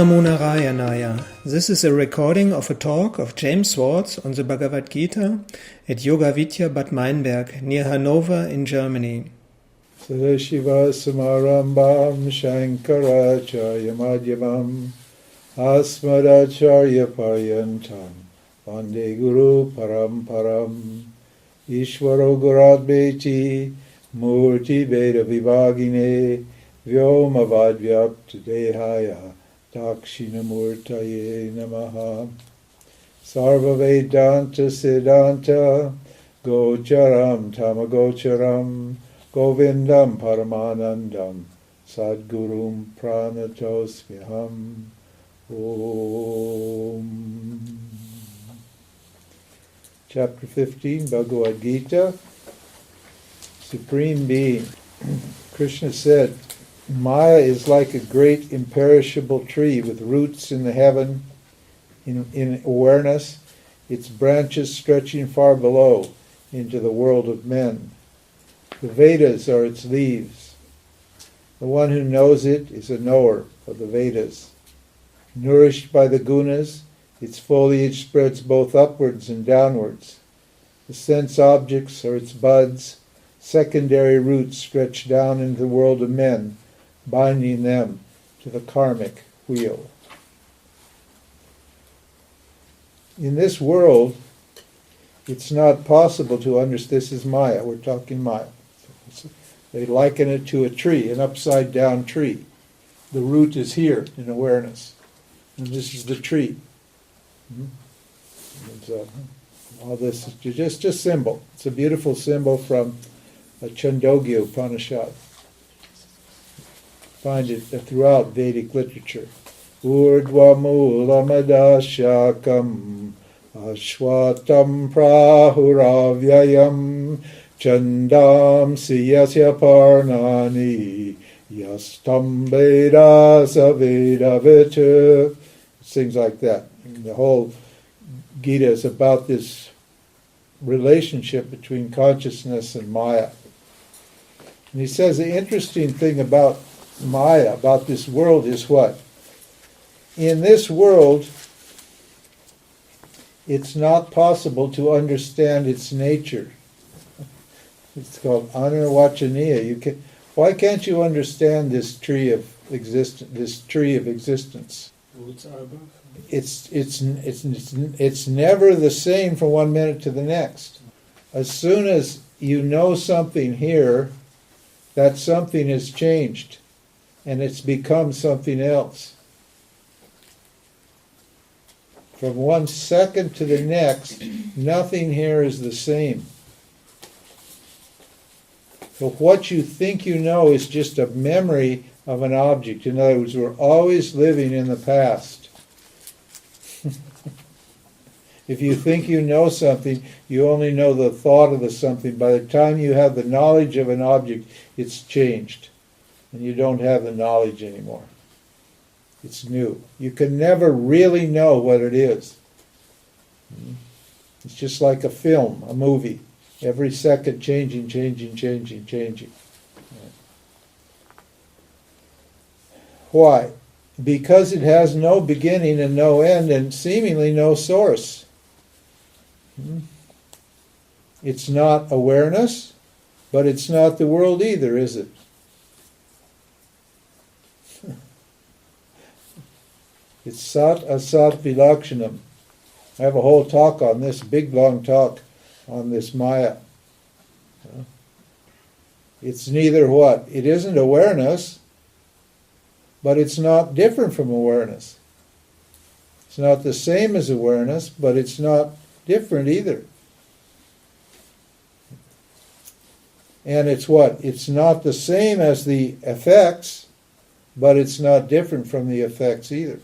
Namo Narayanaya. This is a recording of a talk of James Swartz on the Bhagavad Gita at Yoga-Vidya Bad Meinberg near Hanover in Germany. Sadashiva Samarambam Shankaracharya Madhyavam Asmadacharya Paryantam Vande Guru Paramparam Ishwara Guradbeti Murti Veda Vibhagine Vyomavadvyapta Dehaya Dakshinamurtaye Namaha Sarva Vedanta Siddhanta Gocharam Tamagocharam Govindam Paramanandam Sadgurum Pranatosvyaham Om. Chapter 15, Bhagavad Gita. Supreme Being. Krishna said, Maya is like a great imperishable tree with roots in the heaven, in awareness, its branches stretching far below into the world of men. The Vedas are its leaves. The one who knows it is a knower of the Vedas. Nourished by the gunas, its foliage spreads both upwards and downwards. The sense objects are its buds. Secondary roots stretch down into the world of men, binding them to the karmic wheel. In this world, it's not possible to understand. This is Maya. We're talking Maya. They liken it to a tree, an upside-down tree. The root is here in awareness, and this is the tree. And, all this is just symbol. It's a beautiful symbol from a Chandogya Upanishad. Find it throughout Vedic literature. Urdhva Mulamadashakam Ashwatam Prahuravyayam Chandam Siyasya Parnani Yastam Veda Saveda. Things like that. And the whole Gita is about this relationship between consciousness and Maya. And he says the interesting thing about Maya, about this world, is what? In this world, it's not possible to understand its nature. It's called anarvachaniya. Why can't you understand this tree of existence? It's never the same from one minute to the next. As soon as you know something here, that something has changed, and it's become something else. From 1 second to the next, nothing here is the same. So what you think you know is just a memory of an object. In other words, we're always living in the past. If you think you know something, you only know the thought of the something. By the time you have the knowledge of an object, it's changed. And you don't have the knowledge anymore. It's new. You can never really know what it is. It's just like a film, a movie. Every second changing. Why? Because it has no beginning and no end and seemingly no source. It's not awareness, but it's not the world either, is it? It's sat asat vilakshanam. I have a whole talk on this, big long talk on this Maya. It's neither what? It isn't awareness, but it's not different from awareness. It's not the same as awareness, but it's not different either. And it's what? It's not the same as the effects, but it's not different from the effects either.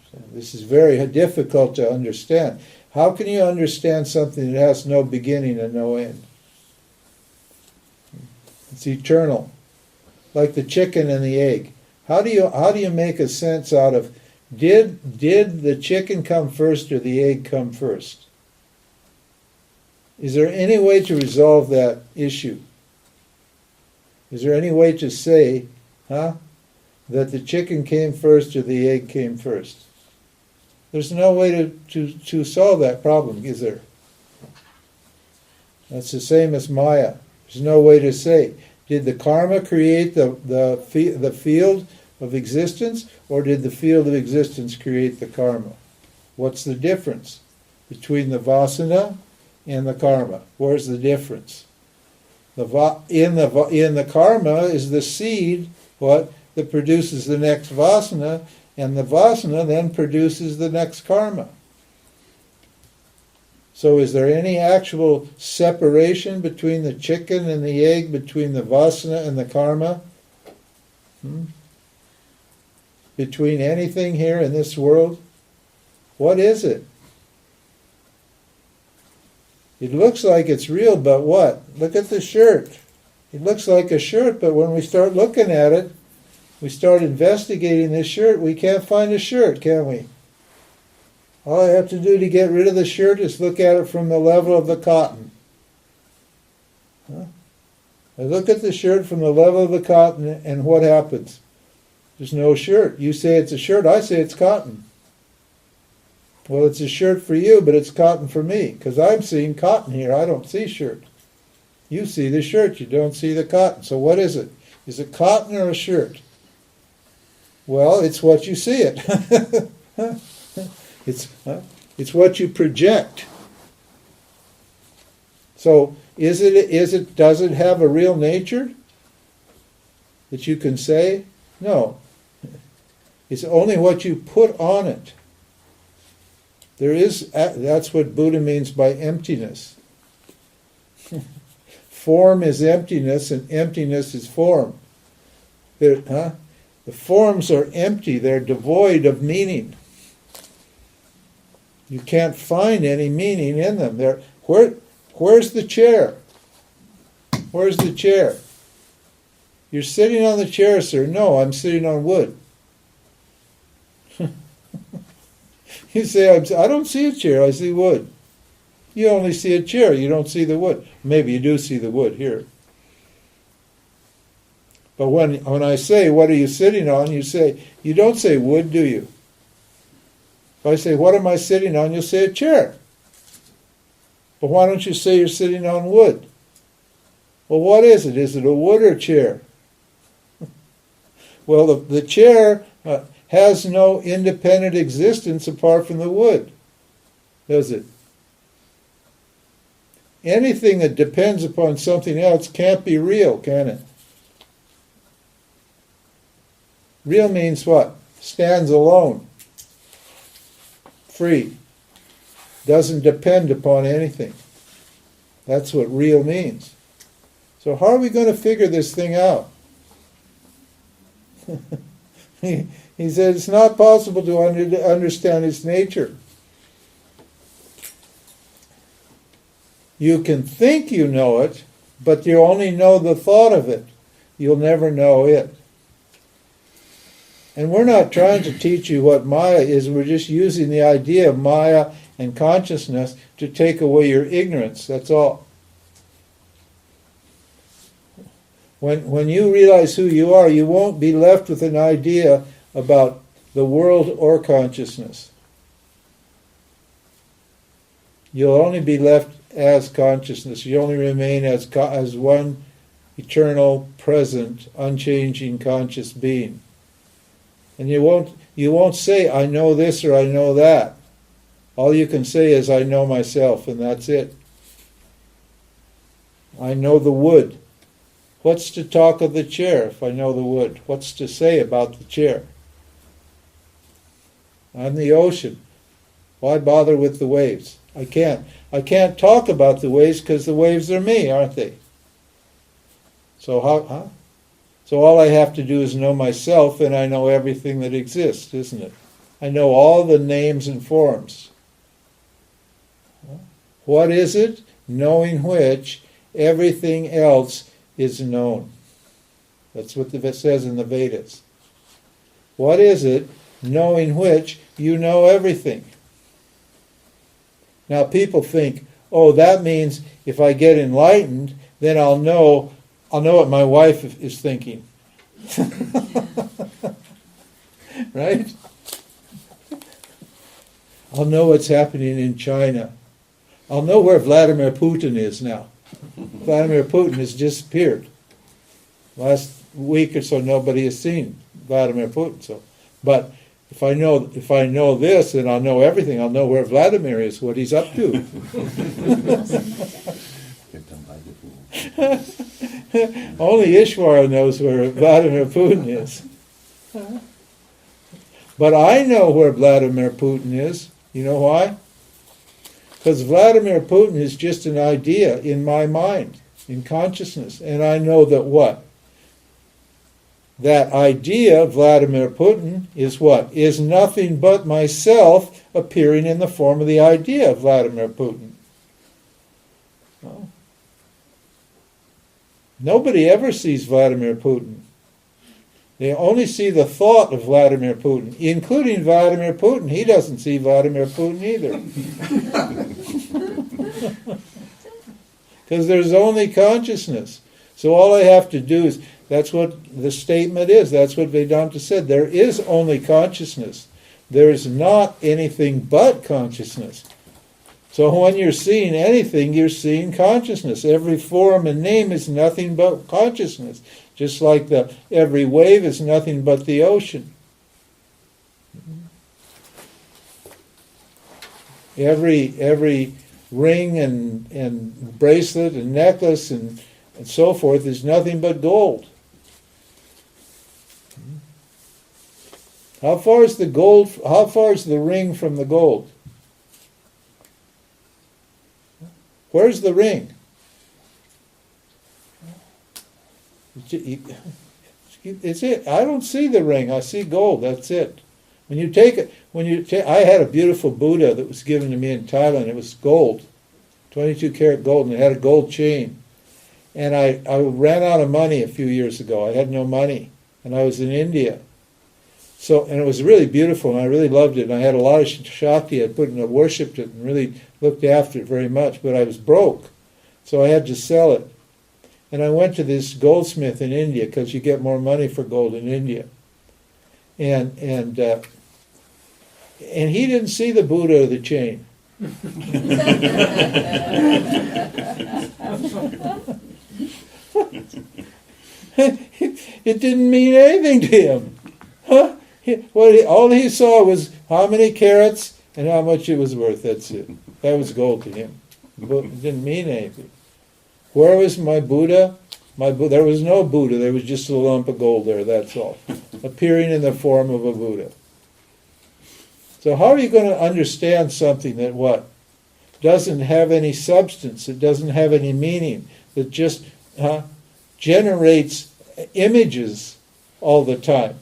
So this is very difficult to understand. How can you understand something that has no beginning and no end? It's eternal. Like the chicken and the egg. How do you make a sense out of did the chicken come first or the egg come first? Is there any way to resolve that issue? Is there any way to say, that the chicken came first or the egg came first? There's no way to solve that problem, is there? That's the same as Maya. There's no way to say, did the karma create the field of existence, or did the field of existence create the karma? What's the difference between the vasana and the karma? Where's the difference? In the karma is the seed, that produces the next vasana, and the vasana then produces the next karma. So is there any actual separation between the chicken and the egg, between the vasana and the karma? Between anything here in this world? What is it? It looks like it's real, but what? Look at the shirt. It looks like a shirt, but when we start looking at it, we start investigating this shirt, we can't find a shirt, can we? All I have to do to get rid of the shirt is look at it from the level of the cotton. I look at the shirt from the level of the cotton, and what happens? There's no shirt. You say it's a shirt, I say it's cotton. Well, it's a shirt for you, but it's cotton for me, because I'm seeing cotton here. I don't see shirt. You see the shirt, you don't see the cotton. So what is it? Is it cotton or a shirt? Well, it's what you see it. It's what you project. So does it have a real nature that you can say? No. It's only what you put on it. That's what Buddha means by emptiness. Form is emptiness, and emptiness is form. The forms are empty, they're devoid of meaning. You can't find any meaning in them. Where's the chair? Where's the chair? You're sitting on the chair, sir. No, I'm sitting on wood. You say, I don't see a chair, I see wood. You only see a chair, you don't see the wood. Maybe you do see the wood here. But when I say, what are you sitting on, you don't say wood, do you? If I say, what am I sitting on, you'll say a chair. But why don't you say you're sitting on wood? Well, what is it? Is it a wood or chair? Well, the chair has no independent existence apart from the wood, does it? Anything that depends upon something else can't be real, can it? Real means what? Stands alone. Free. Doesn't depend upon anything. That's what real means. So how are we going to figure this thing out? He said it's not possible to understand its nature. You can think you know it, but you only know the thought of it. You'll never know it. And we're not trying to teach you what Maya is. We're just using the idea of Maya and consciousness to take away your ignorance. That's all. When you realize who you are, you won't be left with an idea about the world or consciousness. You'll only be left as consciousness. You only remain as one eternal, present, unchanging, conscious being. And you won't say, I know this or I know that. All you can say is, I know myself, and that's it. I know the wood. What's to talk of the chair if I know the wood? What's to say about the chair? I'm the ocean. Why bother with the waves? I can't talk about the waves because the waves are me, aren't they? So So all I have to do is know myself, and I know everything that exists, isn't it? I know all the names and forms. What is it? Knowing which everything else is known. That's what it says in the Vedas. What is it? Knowing which you know everything. Now people think, oh, that means if I get enlightened, then I'll know what my wife is thinking. Right? I'll know what's happening in China. I'll know where Vladimir Putin is now. Vladimir Putin has disappeared. Last week or so, nobody has seen Vladimir Putin. So, but if I know this, then I'll know everything. I'll know where Vladimir is, what he's up to. Only Ishwara knows where Vladimir Putin is. But I know where Vladimir Putin is. You know why? Because Vladimir Putin is just an idea in my mind, in consciousness. And I know that what? That idea, Vladimir Putin, is what? Is nothing but myself appearing in the form of the idea of Vladimir Putin. Oh. Nobody ever sees Vladimir Putin. They only see the thought of Vladimir Putin, including Vladimir Putin. He doesn't see Vladimir Putin either. Because there's only consciousness. So all I have to do is, that's what the statement is. That's what Vedanta said. There is only consciousness. There is not anything but consciousness. So when you're seeing anything, you're seeing consciousness. Every form and name is nothing but consciousness. Just like every wave is nothing but the ocean. Every ring and bracelet and necklace and so forth is nothing but gold. How far is the ring from the gold? Where's the ring? It's it. I don't see the ring. I see gold. That's it. When you take it, I had a beautiful Buddha that was given to me in Thailand. It was gold, 22 karat gold, and it had a gold chain. And I ran out of money a few years ago. I had no money, and I was in India. And it was really beautiful, and I really loved it. And I had a lot of Shakti. I worshipped it and really looked after it very much. But I was broke, so I had to sell it. And I went to this goldsmith in India, because you get more money for gold in India. And he didn't see the Buddha or the chain. It didn't mean anything to him. Huh? All he saw was how many carats and how much it was worth. That's it. That was gold to him. It didn't mean anything. Where was my Buddha? There was no Buddha. There was just a lump of gold there, that's all. Appearing in the form of a Buddha. So how are you going to understand something that what? Doesn't have any substance. It doesn't have any meaning. That just generates images all the time.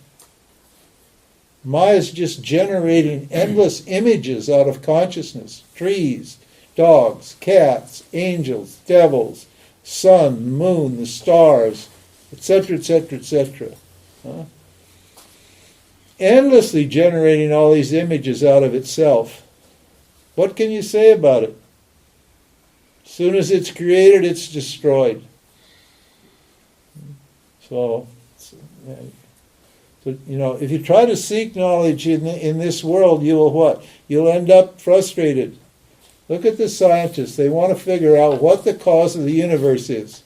Maya is just generating endless images out of consciousness. Trees, dogs, cats, angels, devils, sun, moon, the stars, etc., etc., etc. Endlessly generating all these images out of itself. What can you say about it? As soon as it's created, it's destroyed. So if you try to seek knowledge in this world, you will what? You'll end up frustrated. Look at the scientists. They want to figure out what the cause of the universe is.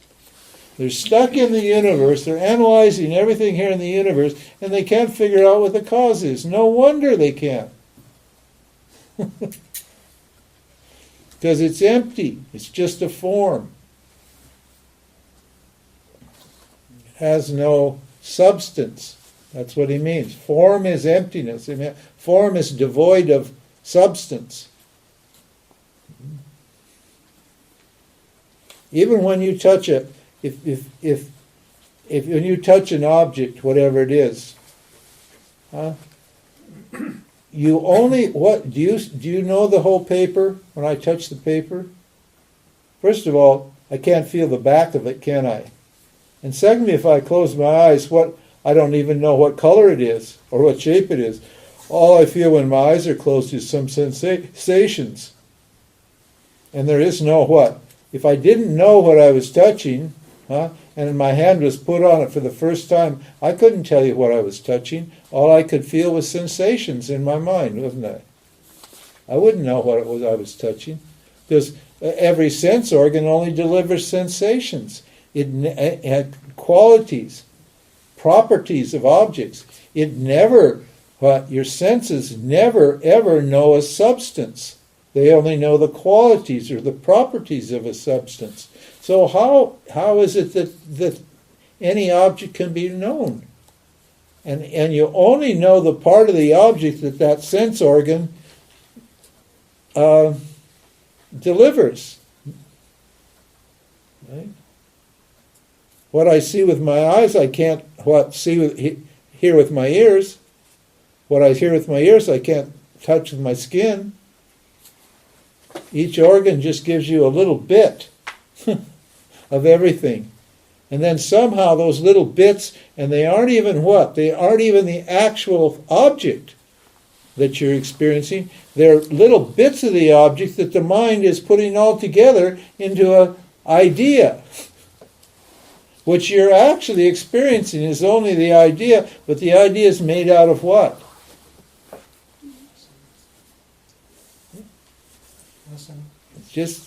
They're stuck in the universe. They're analyzing everything here in the universe, and they can't figure out what the cause is. No wonder they can't. Because it's empty. It's just a form. It has no substance. That's what he means. Form is emptiness. Form is devoid of substance. Even when you touch when you touch an object, whatever it is, you only do you know the whole paper when I touch the paper? First of all, I can't feel the back of it, can I? And secondly, if I close my eyes, I don't even know what color it is or what shape it is. All I feel when my eyes are closed is some sensations. And there is no what? If I didn't know what I was touching, and my hand was put on it for the first time, I couldn't tell you what I was touching. All I could feel was sensations in my mind, wasn't I? I wouldn't know what it was I was touching, because every sense organ only delivers sensations. It had qualities, properties of objects. It never, your senses never ever know a substance. They only know the qualities or the properties of a substance. So how is it that any object can be known? And you only know the part of the object that sense organ delivers. Right? What I see with my eyes, I can't hear with my ears. What I hear with my ears, I can't touch with my skin. Each organ just gives you a little bit of everything. And then somehow those little bits, and they aren't even what? They aren't even the actual object that you're experiencing. They're little bits of the object that the mind is putting all together into an idea. What you're actually experiencing is only the idea, but the idea is made out of what? Just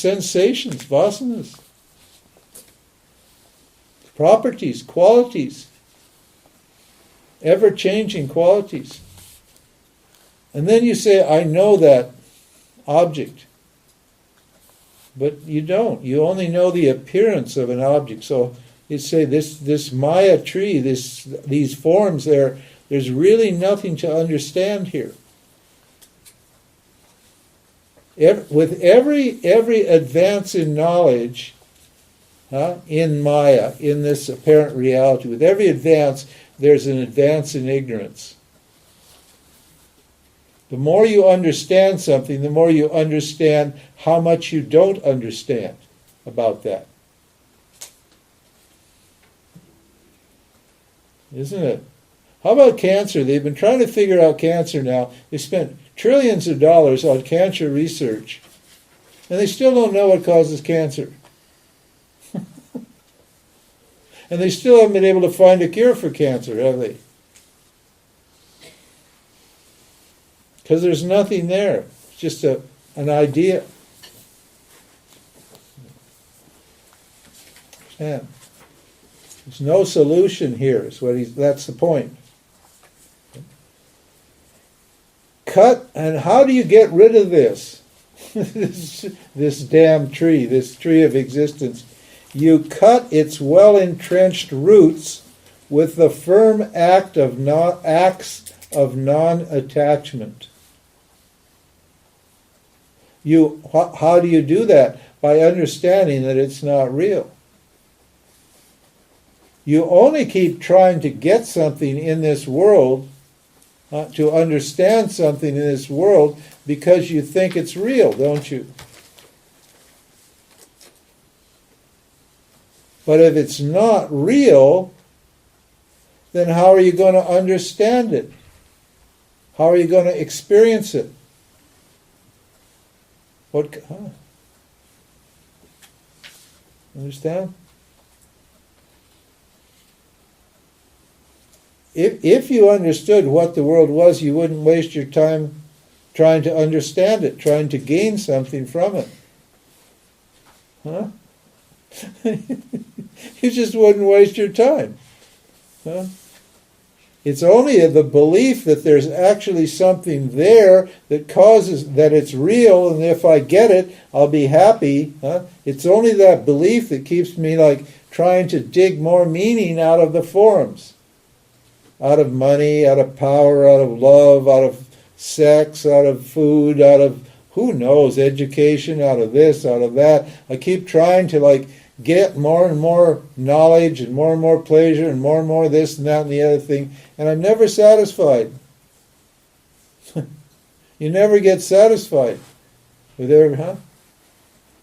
sensations, vasanas. Properties, qualities. Ever-changing qualities. And then you say, I know that object. But you don't. You only know the appearance of an object. So you say this Maya tree, these forms there, there's really nothing to understand here. With every advance in knowledge, in Maya, in this apparent reality, with every advance, there's an advance in ignorance. The more you understand something, the more you understand how much you don't understand about that. Isn't it? How about cancer? They've been trying to figure out cancer now. They spent trillions of dollars on cancer research, and they still don't know what causes cancer. And they still haven't been able to find a cure for cancer, have they? Because there's nothing there. It's just an idea. Understand? There's no solution here. That's the point. Cut, and how do you get rid of this? this damn tree, this tree of existence. You cut its well-entrenched roots with the firm acts of non-attachment. How do you do that? By understanding that it's not real. You only keep trying to get something in this world, to understand something in this world, because you think it's real, don't you? But if it's not real, then how are you going to understand it? How are you going to experience it? Understand? If you understood what the world was, you wouldn't waste your time trying to understand it, trying to gain something from it. Huh? You just wouldn't waste your time. Huh? It's only the belief that there's actually something there that causes that it's real, and if I get it, I'll be happy. Huh? It's only that belief that keeps me trying to dig more meaning out of the forms. Out of money, out of power, out of love, out of sex, out of food, out of, who knows, education, out of this, out of that. I keep trying to get more and more knowledge and more pleasure and more this and that and the other thing, and I'm never satisfied. You never get satisfied with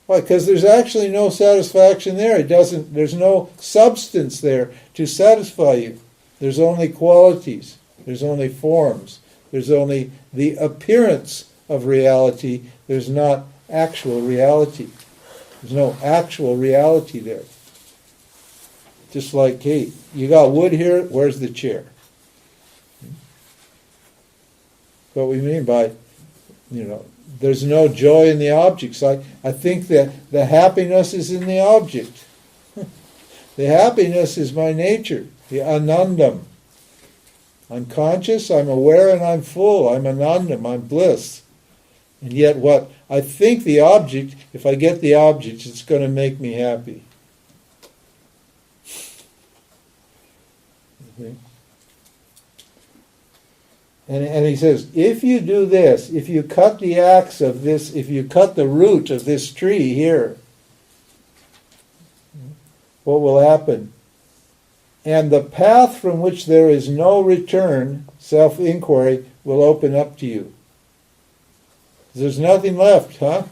Why? Because there's actually no satisfaction there. There's no substance there to satisfy you. There's only qualities. There's only forms. There's only the appearance of reality. There's not actual reality. There's no actual reality there. Just like, hey, you got wood here, where's the chair? What we mean by, there's no joy in the objects. I think that the happiness is in the object. The happiness is my nature, the anandam. I'm conscious, I'm aware, and I'm full. I'm anandam, I'm bliss. And yet what I think the object, if I get the object, it's going to make me happy. Okay. And he says, if you do this, if you cut the axe of this, if you cut the root of this tree here, what will happen? And the path from which there is no return, self-inquiry, will open up to you. There's nothing left, huh?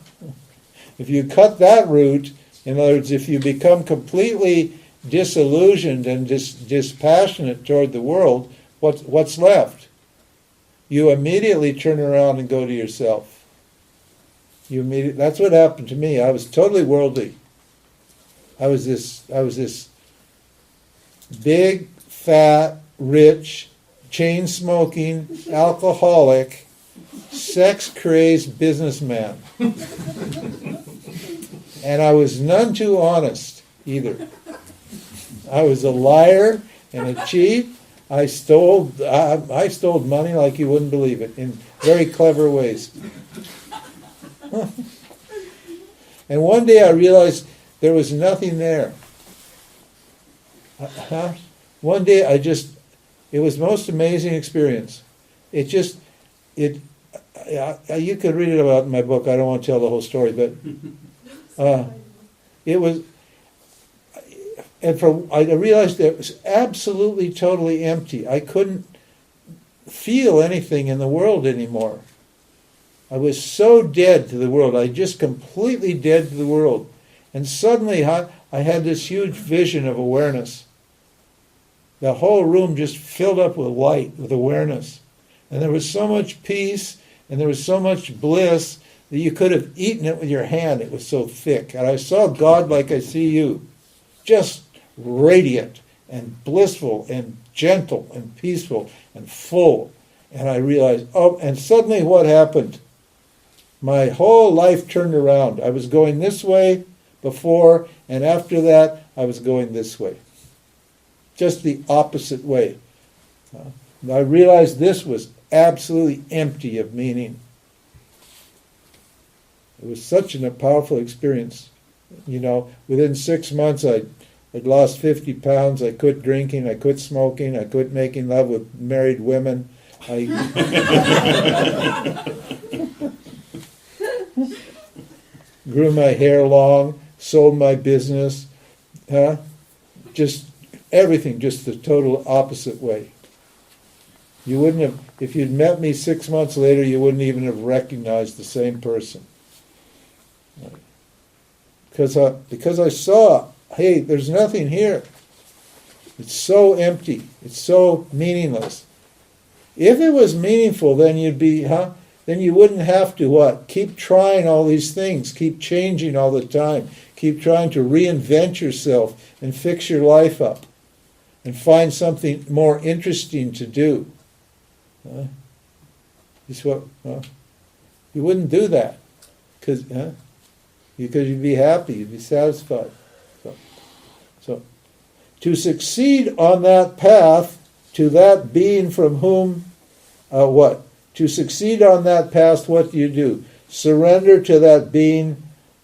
If you cut that root, in other words, if you become completely disillusioned and dispassionate toward the world, what's left? You immediately turn around and go to yourself. That's what happened to me. I was totally worldly. I was this big, fat, rich, chain-smoking, alcoholic, sex-crazed businessman. And I was none too honest either. I was a liar and a cheat. I stole money like you wouldn't believe it, in very clever ways. And one day I realized there was nothing there. One day it was the most amazing experience. You could read it about in my book. I don't want to tell the whole story, but it was, I realized that it was absolutely, totally empty. I couldn't feel anything in the world anymore. I was so dead to the world. I just completely dead to the world. And suddenly I had this huge vision of awareness. The whole room just filled up with light, with awareness. And there was so much peace, and there was so much bliss that you could have eaten it with your hand. It was so thick. And I saw God like I see you, just radiant and blissful and gentle and peaceful and full. And I realized, and suddenly what happened? My whole life turned around. I was going this way before, and after that, I was going this way. Just the opposite way. I realized this was absolutely empty of meaning. It was such a powerful experience. Within 6 months, I'd lost 50 pounds. I quit drinking. I quit smoking. I quit making love with married women. I grew my hair long, sold my business. Just everything, just the total opposite way. You wouldn't have, if you'd met me 6 months later, you wouldn't even have recognized the same person. Because I saw, hey, there's nothing here. It's so empty. It's so meaningless. If it was meaningful, then then you wouldn't have to what? Keep trying all these things. Keep changing all the time. Keep trying to reinvent yourself and fix your life up and find something more interesting to do. You wouldn't do that because you'd be happy, you'd be satisfied. So to succeed on that path to that being from whom, what? To succeed on that path, what do? Surrender to that being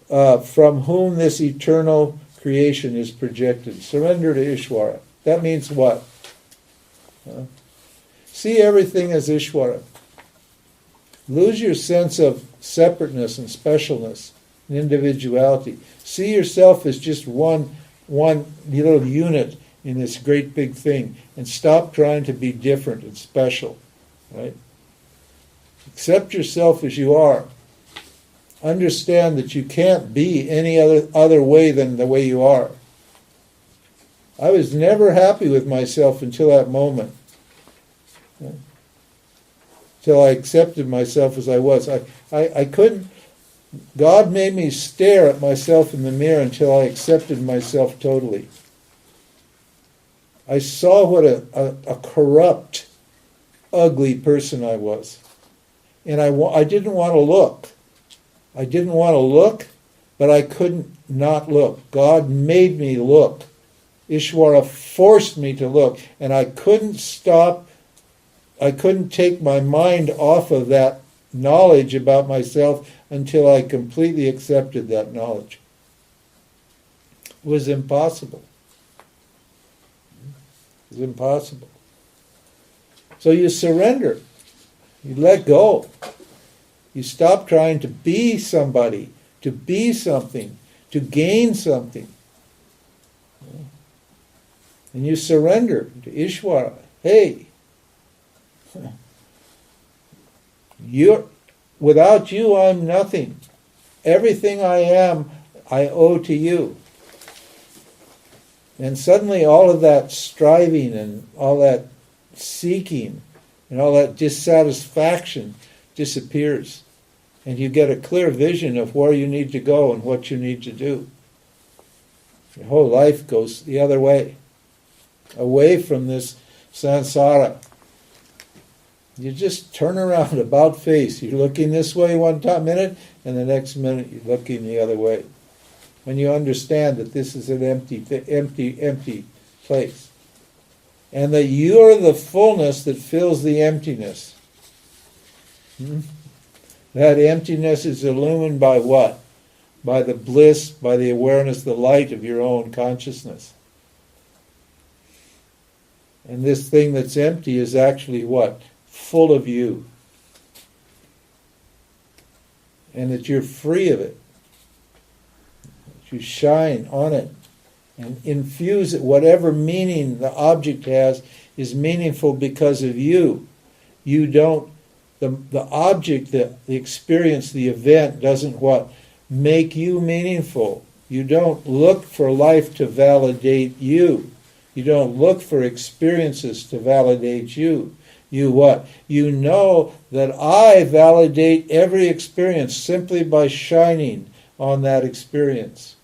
from whom this eternal creation is projected. Surrender to Ishwara. That means what? See everything as Ishwara. Lose your sense of separateness and specialness and individuality. See yourself as just one little unit in this great big thing, and stop trying to be different and special. Right? Accept yourself as you are. Understand that you can't be any other way than the way you are. I was never happy with myself until that moment. Until I accepted myself as I was. I couldn't, God made me stare at myself in the mirror until I accepted myself totally. I saw what a corrupt, ugly person I was. And I didn't want to look. I didn't want to look, but I couldn't not look. God made me look. Ishwara forced me to look, and I couldn't stop. I couldn't take my mind off of that knowledge about myself until I completely accepted that knowledge. It was impossible. It was impossible. So you surrender. You let go. You stop trying to be somebody, to be something, to gain something. And you surrender to Ishwara. Hey, without you, I'm nothing. Everything I am, I owe to you. And suddenly all of that striving and all that seeking and all that dissatisfaction disappears. And you get a clear vision of where you need to go and what you need to do. Your whole life goes the other way, away from this samsara. You just turn around about face. You're looking this way one minute, and the next minute you're looking the other way. When you understand that this is an empty place. And that you are the fullness that fills the emptiness. That emptiness is illumined by what? By the bliss, by the awareness, the light of your own consciousness. And this thing that's empty is actually what? Full of you. And that you're free of it. That you shine on it and infuse it. Whatever meaning the object has is meaningful because of you. You don't, the object, the experience, the event doesn't what? Make you meaningful. You don't look for life to validate you. You don't look for experiences to validate you. You what? You know that I validate every experience simply by shining on that experience.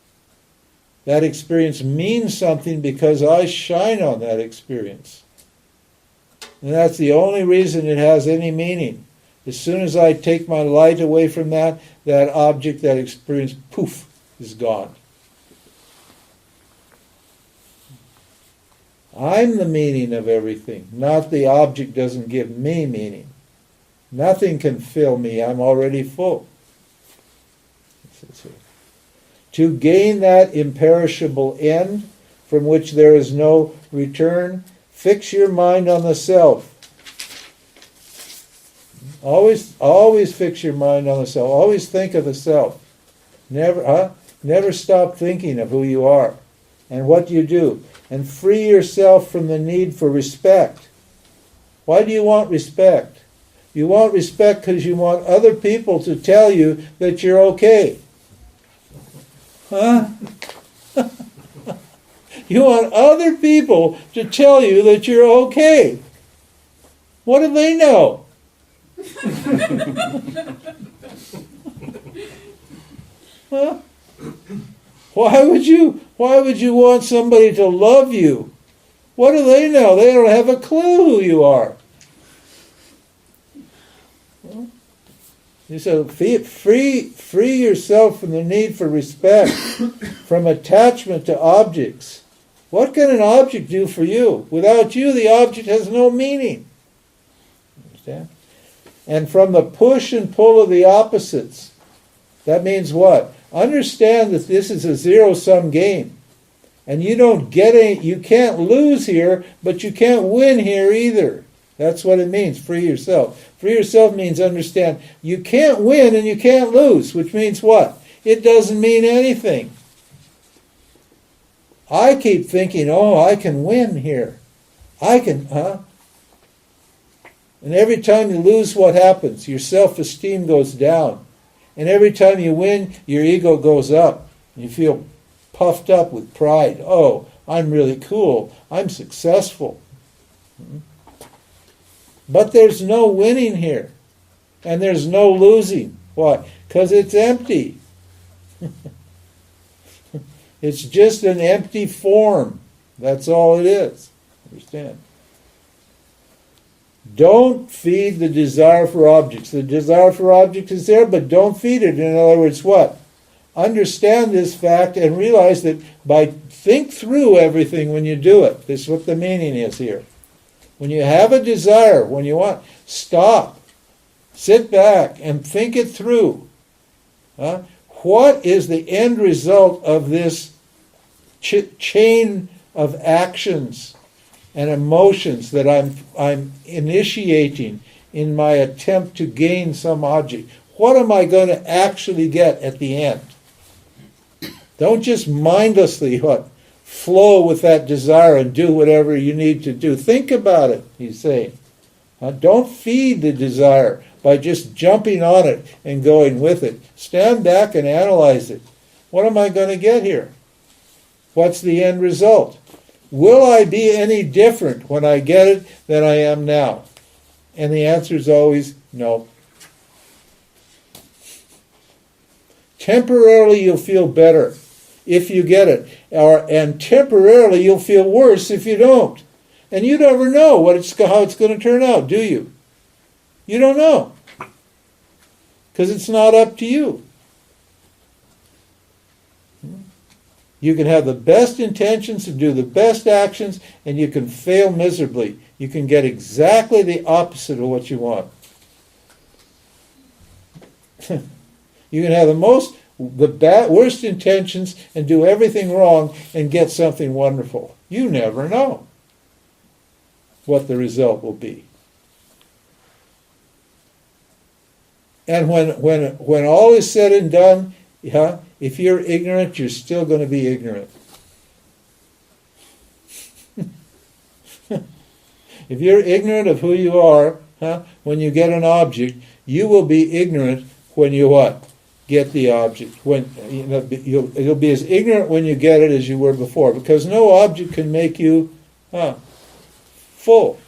That experience means something because I shine on that experience. And that's the only reason it has any meaning. As soon as I take my light away from that object, that experience, poof, is gone. I'm the meaning of everything, not the object doesn't give me meaning. Nothing can fill me, I'm already full. To gain that imperishable end from which there is no return, fix your mind on the self. Always fix your mind on the self. Always think of the self. Never stop thinking of who you are and what you do. And free yourself from the need for respect. Why do you want respect? You want respect because you want other people to tell you that you're okay. Huh? You want other people to tell you that you're okay. What do they know? Huh? Why would you want somebody to love you? What do they know? They don't have a clue who you are. You said, free yourself from the need for respect, from attachment to objects. What can an object do for you? Without you, the object has no meaning. Understand? And from the push and pull of the opposites. That means what? Understand that this is a zero-sum game. And you don't get any, you can't lose here, but you can't win here either. That's what it means, free yourself. Free yourself means understand you can't win and you can't lose, which means what? It doesn't mean anything. I keep thinking, I can win here. And every time you lose, what happens? Your self-esteem goes down. And every time you win, your ego goes up. You feel puffed up with pride. Oh, I'm really cool. I'm successful. But there's no winning here. And there's no losing. Why? Because it's empty. It's just an empty form. That's all it is. Understand? Don't feed the desire for objects. The desire for objects is there, but don't feed it. In other words, what? Understand this fact and realize that think through everything when you do it. This is what the meaning is here. When you have a desire, when you want, stop. Sit back and think it through. What is the end result of this chain of actions and emotions that I'm initiating in my attempt to gain some object? What am I going to actually get at the end? Don't just mindlessly flow with that desire and do whatever you need to do. Think about it, he's saying. Don't feed the desire by just jumping on it and going with it. Stand back and analyze it. What am I going to get here? What's the end result? Will I be any different when I get it than I am now? And the answer is always no. Temporarily you'll feel better if you get it, and temporarily you'll feel worse if you don't. And you never know how it's going to turn out, do you? You don't know, because it's not up to you. You can have the best intentions to do the best actions, and you can fail miserably. You can get exactly the opposite of what you want. You can have the worst intentions and do everything wrong and get something wonderful. You never know what the result will be. And when all is said and done, if you're ignorant, you're still going to be ignorant. If you're ignorant of who you are, when you get an object, you will be ignorant when you what? Get the object. You'll be as ignorant when you get it as you were before, because no object can make you full.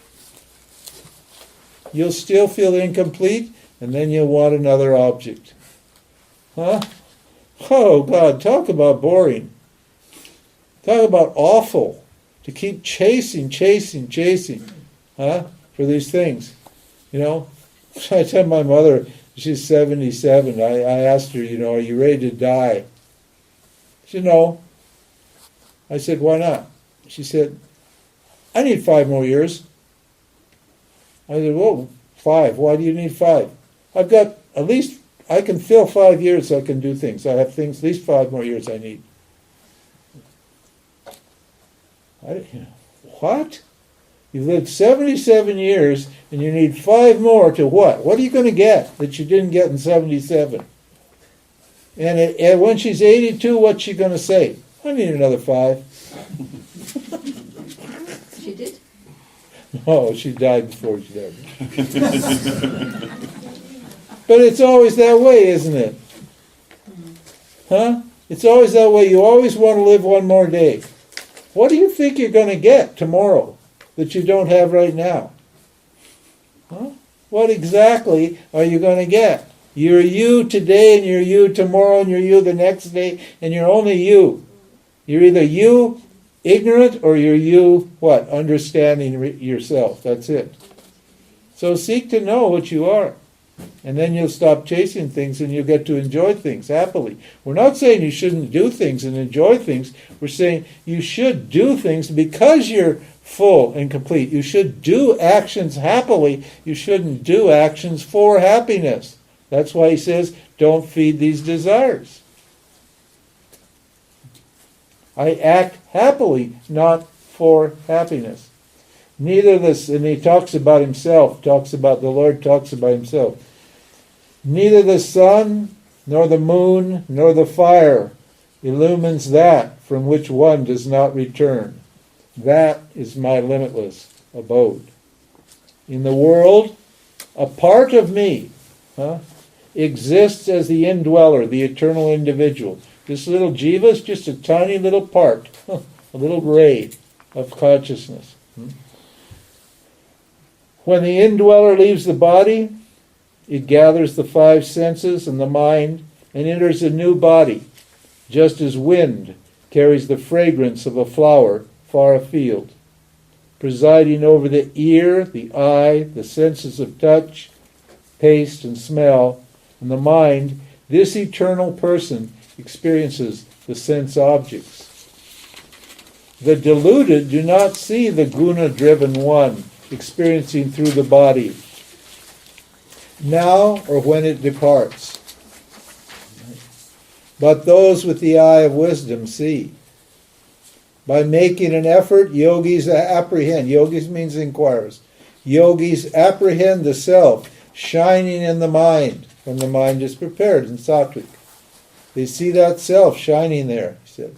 You'll still feel incomplete, and then you'll want another object. Oh, God, talk about boring. Talk about awful. To keep chasing for these things. I tell my mother, she's 77, I asked her, are you ready to die? She said, no. I said, why not? She said, I need 5 more years. I said, whoa, 5? Why do you need 5? I've got at least, I can fill 5 years so I can do things. I have things, at least 5 more years I need. What? You've lived 77 years and you need 5 more to what? What are you going to get that you didn't get in 77? And when she's 82, what's she going to say? I need another 5. She did? No, she died before she died. But it's always that way, isn't it? It's always that way. You always want to live one more day. What do you think you're going to get tomorrow that you don't have right now? What exactly are you going to get? You're you today, and you're you tomorrow, and you're you the next day, and you're only you. You're either you ignorant, or you're you, what? Understanding yourself. That's it. So seek to know what you are. And then you'll stop chasing things and you'll get to enjoy things happily. We're not saying you shouldn't do things and enjoy things. We're saying you should do things because you're full and complete. You should do actions happily. You shouldn't do actions for happiness. That's why he says, don't feed these desires. I act happily, not for happiness. Neither this, and he talks about himself, the Lord talks about himself. Neither the sun, nor the moon, nor the fire illumines that from which one does not return. That is my limitless abode. In the world, a part of me exists as the indweller, the eternal individual. This little jiva is just a tiny little part, a little ray of consciousness. When the indweller leaves the body, It gathers the five senses and the mind and enters a new body, just as wind carries the fragrance of a flower far afield. Presiding over the ear, the eye, the senses of touch, taste, and smell, and the mind, this eternal person experiences the sense objects. The deluded do not see the guna-driven one experiencing through the body, now or when it departs. But those with the eye of wisdom see. By making an effort, yogis apprehend. Yogis means inquirers. Yogis apprehend the self shining in the mind when the mind is prepared in sattvic. They see that self shining there, he said.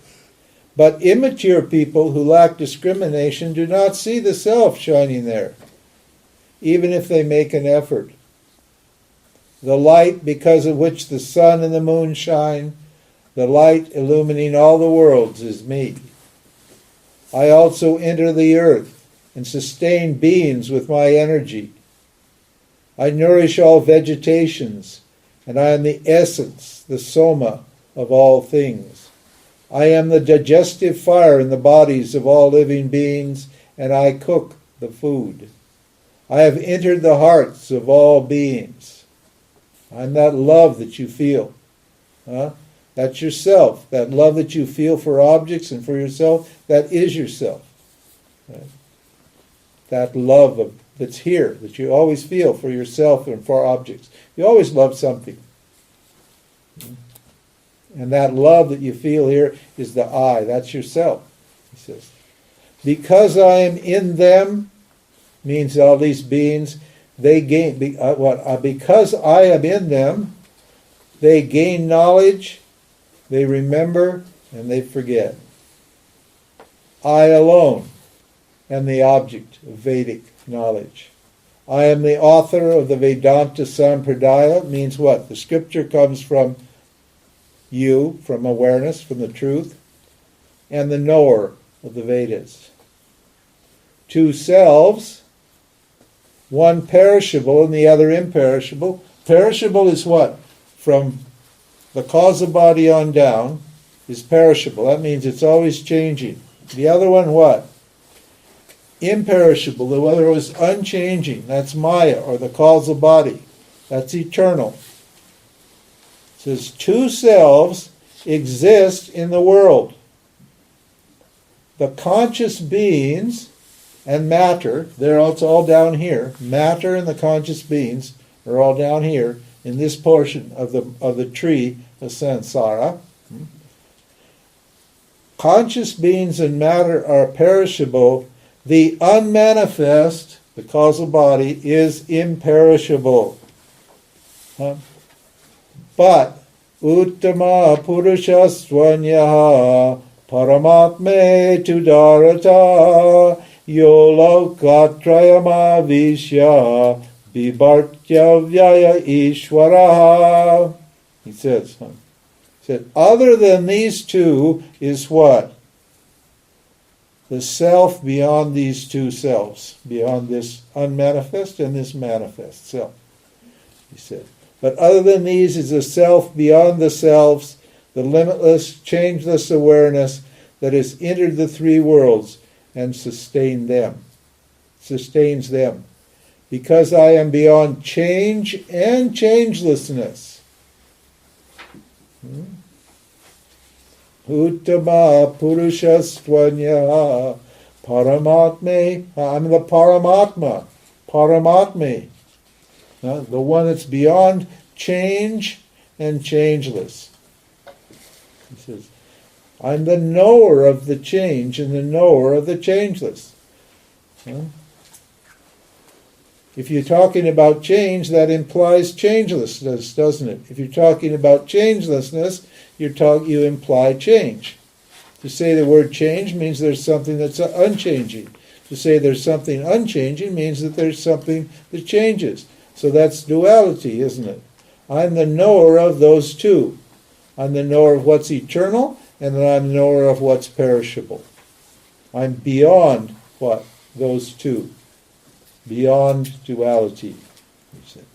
But immature people who lack discrimination do not see the self shining there, even if they make an effort. The light because of which the sun and the moon shine, the light illumining all the worlds, is me. I also enter the earth and sustain beings with my energy. I nourish all vegetations, and I am the essence, the soma, of all things. I am the digestive fire in the bodies of all living beings, and I cook the food. I have entered the hearts of all beings. I'm that love that you feel. That's yourself. That love that you feel for objects and for yourself, that is yourself. Right? That love that's here, that you always feel for yourself and for objects. You always love something. And that love that you feel here is the I. That's yourself, he says. Because I am in them, means all these beings, they gain, because I am in them, they gain knowledge, they remember, and they forget. I alone am the object of Vedic knowledge. I am the author of the Vedanta Sampradaya. Means what? The scripture comes from you, from awareness, from the truth, and the knower of the Vedas. Two selves, one perishable and the other imperishable. Perishable is what? From the causal body on down is perishable. That means it's always changing. The other one, what? Imperishable. The other was unchanging. That's Maya, or the causal body. That's eternal. It says two selves exist in the world. The conscious beings and matter, they're all down here. Matter and the conscious beings are all down here in this portion of the tree of samsara. Conscious beings and matter are perishable. The unmanifest, the causal body, is imperishable. But uttama purushasvanyaha paramatme tudarata yolokatrayama vishya vibhartyavyaya Ishwara. He says, other than these two is what? The self beyond these two selves, beyond this unmanifest and this manifest self, he said. But other than these is a self beyond the selves, the limitless, changeless awareness that has entered the three worlds and sustains them. Because I am beyond change and changelessness. Uttama purushastvanya paramatme. I'm the paramatma. Paramatme. The one that's beyond change and changeless. He says, I'm the knower of the change and the knower of the changeless. If you're talking about change, that implies changelessness, doesn't it? If you're talking about changelessness, you imply change. To say the word change means there's something that's unchanging. To say there's something unchanging means that there's something that changes. So that's duality, isn't it? I'm the knower of those two. I'm the knower of what's eternal, and then I'm the knower of what's perishable. I'm beyond what? Those two. Beyond duality, he said.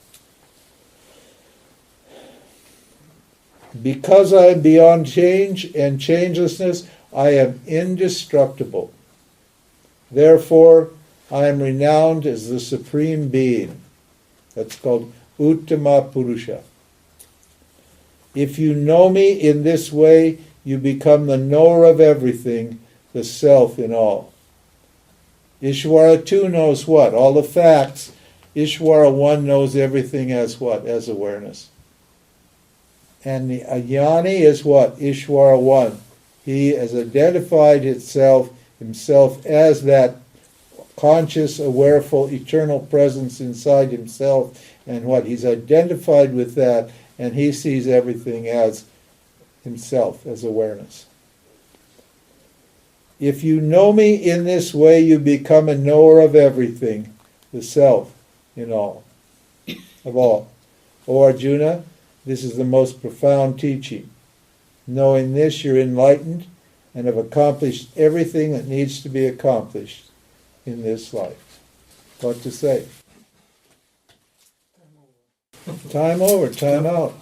Because I am beyond change and changelessness, I am indestructible. Therefore, I am renowned as the Supreme Being. That's called Uttama Purusha. If you know me in this way, you become the knower of everything, the self in all. Ishwara 2 knows what? All the facts. Ishwara 1 knows everything as what? As awareness. And the Ajnani is what? Ishwara 1. He has identified himself as that conscious, awareful, eternal presence inside himself. And what? He's identified with that, and he sees everything as himself, as awareness. If you know me in this way, you become a knower of everything, the self in all, of all. O Arjuna, this is the most profound teaching. Knowing this, you're enlightened and have accomplished everything that needs to be accomplished in this life. What to say? Time over, time out.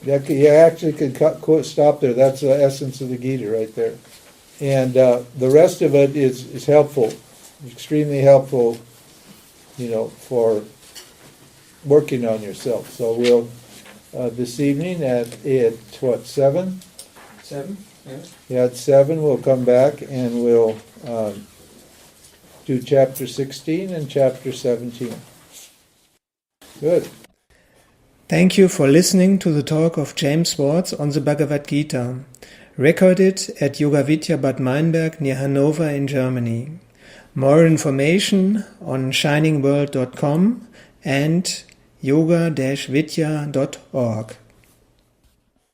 You actually could stop there. That's the essence of the Gita right there. And the rest of it is helpful, extremely helpful, for working on yourself. So we'll, this evening at 7? 7? Yeah. Yeah, at 7 we'll come back and we'll do chapter 16 and chapter 17. Good. Thank you for listening to the talk of James Swartz on the Bhagavad Gita, recorded at Yoga-Vidya-Bad Meinberg near Hanover in Germany. More information on shiningworld.com and yoga-vidya.org.